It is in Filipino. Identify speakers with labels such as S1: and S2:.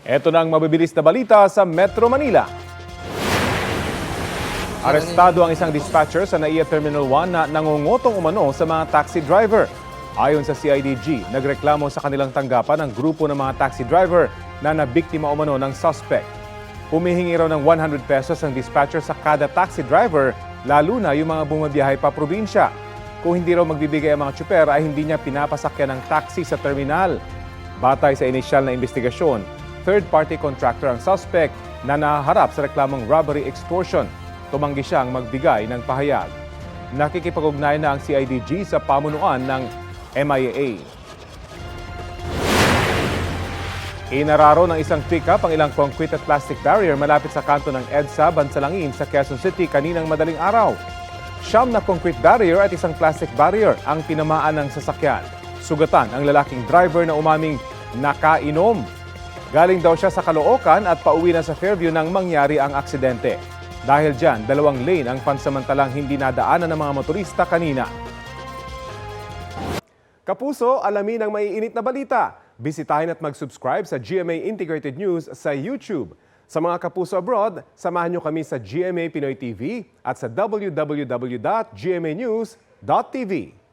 S1: Ito na ang mabibilis na balita sa Metro Manila. Arestado ang isang dispatcher sa NAIA Terminal 1 na nangungutong umano sa mga taxi driver. Ayon sa CIDG, nagreklamo sa kanilang tanggapan ang grupo ng mga taxi driver na nabiktima umano ng suspect. Humihingi raw ng 100 pesos ang dispatcher sa kada taxi driver, lalo na yung mga bumabiyahe pa probinsya. Kung hindi raw magbibigay ang mga tsuper ay hindi niya pinapasakyan ng taxi sa terminal. Batay sa inisyal na investigasyon, third-party contractor ang suspect na nahaharap sa reklamong robbery extortion. Tumanggi siyang magbigay ng pahayag. Nakikipag-ugnay na ang CIDG sa pamunuan ng MIA. Inararo ng isang pickup ang ilang concrete at plastic barrier malapit sa kanto ng EDSA, Bansalangin sa Quezon City kaninang madaling araw. 9 na concrete barrier at isang plastic barrier ang tinamaan ng sasakyan. Sugatan ang lalaking driver na umaming nakainom. Galing daw siya sa Caloocan at pauwi na sa Fairview nang mangyari ang aksidente. Dahil dyan, 2 lane ang pansamantalang hindi nadaanan ng mga motorista kanina. Kapuso, alamin ang maiinit na balita. Bisitahin at mag-subscribe sa GMA Integrated News sa YouTube. Sa mga kapuso abroad, samahan nyo kami sa GMA Pinoy TV at sa www.gmanews.tv.